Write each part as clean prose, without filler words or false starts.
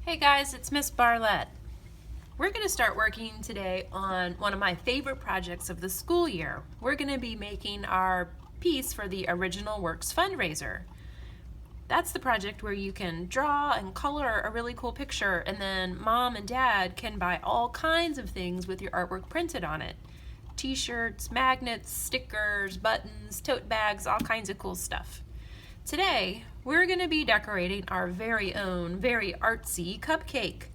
Hey guys, it's Miss Barlett. We're going to start working today on one of my favorite projects of the school year. We're going to be making our piece for the Original Works fundraiser. That's the project where you can draw and color a really cool picture, and then mom and dad can buy all kinds of things with your artwork printed on it. T-shirts, magnets, stickers, buttons, tote bags, all kinds of cool stuff. Today, we're going to be decorating our very own, very artsy cupcake.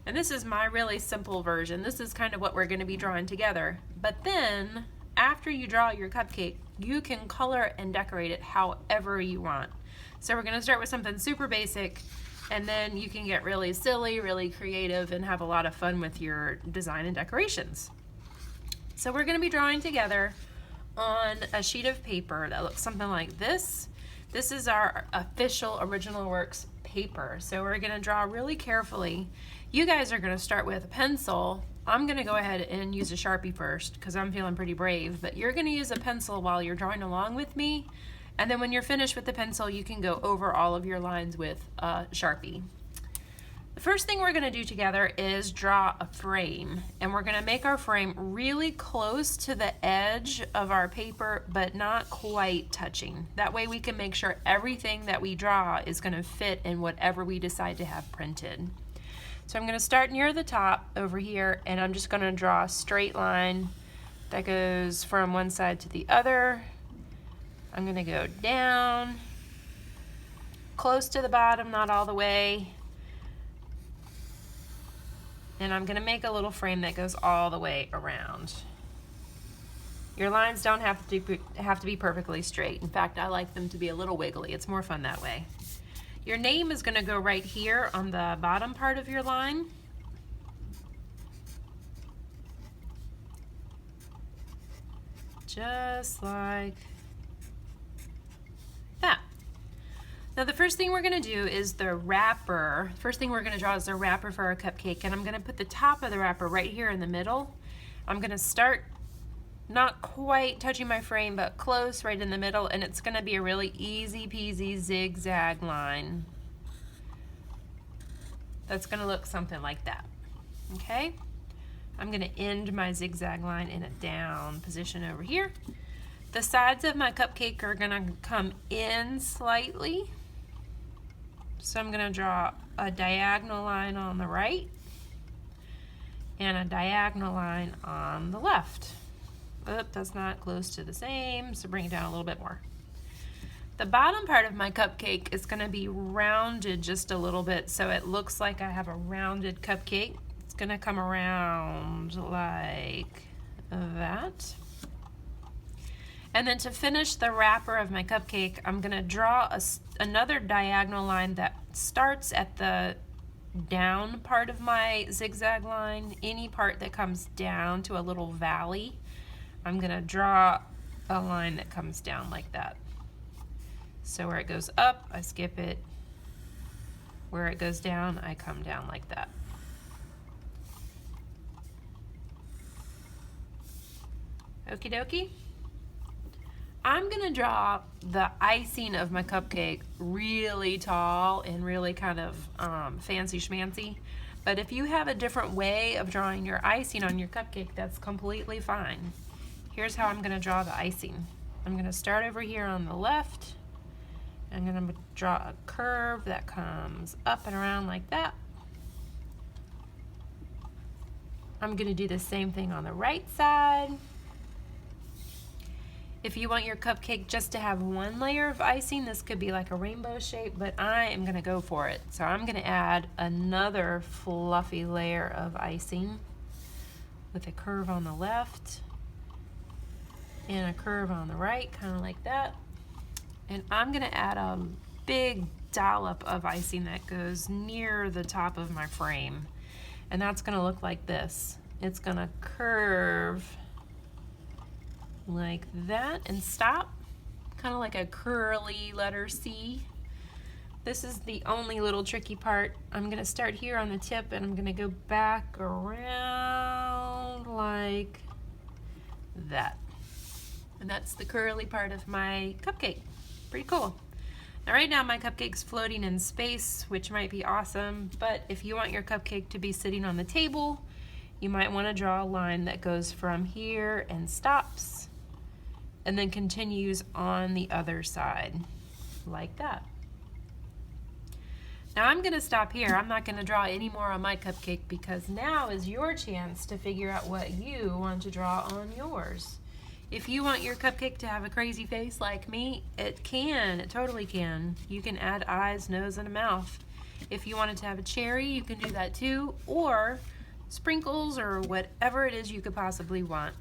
And this is my really simple version. This is kind of what we're going to be drawing together. But then, after you draw your cupcake, you can color and decorate it however you want. So we're going to start with something super basic, and then you can get really silly, really creative, and have a lot of fun with your design and decorations. So we're going to be drawing together on a sheet of paper that looks something like this. This is our official Original Works paper. So we're going to draw really carefully. You guys are going to start with a pencil. I'm going to go ahead and use a Sharpie first because I'm feeling pretty brave, but you're going to use a pencil while you're drawing along with me. And then when you're finished with the pencil, you can go over all of your lines with a Sharpie. The first thing we're going to do together is draw a frame, and we're going to make our frame really close to the edge of our paper but not quite touching. That way we can make sure everything that we draw is going to fit in whatever we decide to have printed. So I'm going to start near the top over here, and I'm just going to draw a straight line that goes from one side to the other. I'm going to go down, close to the bottom, not all the way. And I'm going to make a little frame that goes all the way around. Your lines don't have to be perfectly straight. In fact, I like them to be a little wiggly. It's more fun that way. Your name is going to go right here on the bottom part of your line. Just like that. Now the first thing we're going to do is the wrapper. First thing we're going to draw is the wrapper for our cupcake, and I'm going to put the top of the wrapper right here in the middle. I'm going to start not quite touching my frame, but close right in the middle, and it's going to be a really easy peasy zigzag line. That's going to look something like that. Okay? I'm going to end my zigzag line in a down position over here. The sides of my cupcake are going to come in slightly. So I'm going to draw a diagonal line on the right and a diagonal line on the left. Oh, that's not close to the same, so bring it down a little bit more. The bottom part of my cupcake is going to be rounded just a little bit, so it looks like I have a rounded cupcake. It's going to come around like that. And then to finish the wrapper of my cupcake, I'm going to draw another diagonal line that starts at the down part of my zigzag line. Any part that comes down to a little valley, I'm going to draw a line that comes down like that. So where it goes up, I skip it. Where it goes down, I come down like that. Okie dokie. I'm going to draw the icing of my cupcake really tall and really kind of fancy schmancy. But if you have a different way of drawing your icing on your cupcake, that's completely fine. Here's how I'm going to draw the icing. I'm going to start over here on the left. I'm going to draw a curve that comes up and around like that. I'm going to do the same thing on the right side. If you want your cupcake just to have one layer of icing, this could be like a rainbow shape, but I am going to go for it. So I'm going to add another fluffy layer of icing with a curve on the left and a curve on the right, kind of like that. And I'm going to add a big dollop of icing that goes near the top of my frame. And that's going to look like this. It's going to curve like that and stop, kind of like a curly letter C. This is the only little tricky part. I'm going to start here on the tip, and I'm going to go back around like that. And that's the curly part of my cupcake. Pretty cool. Now right now my cupcake's floating in space, which might be awesome, but if you want your cupcake to be sitting on the table, you might want to draw a line that goes from here and stops and then continues on the other side, like that. Now I'm going to stop here. I'm not going to draw any more on my cupcake because now is your chance to figure out what you want to draw on yours. If you want your cupcake to have a crazy face like me, it can. It totally can. You can add eyes, nose, and a mouth. If you want it to have a cherry, you can do that too, or sprinkles or whatever it is you could possibly want.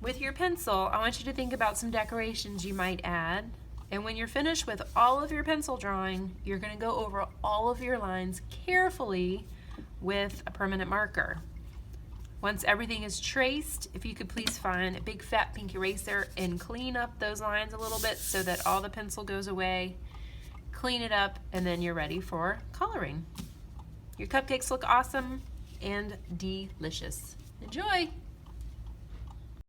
With your pencil, I want you to think about some decorations you might add. And when you're finished with all of your pencil drawing, you're going to go over all of your lines carefully with a permanent marker. Once everything is traced, if you could please find a big fat pink eraser and clean up those lines a little bit so that all the pencil goes away. Clean it up, and then you're ready for coloring. Your cupcakes look awesome and delicious. Enjoy!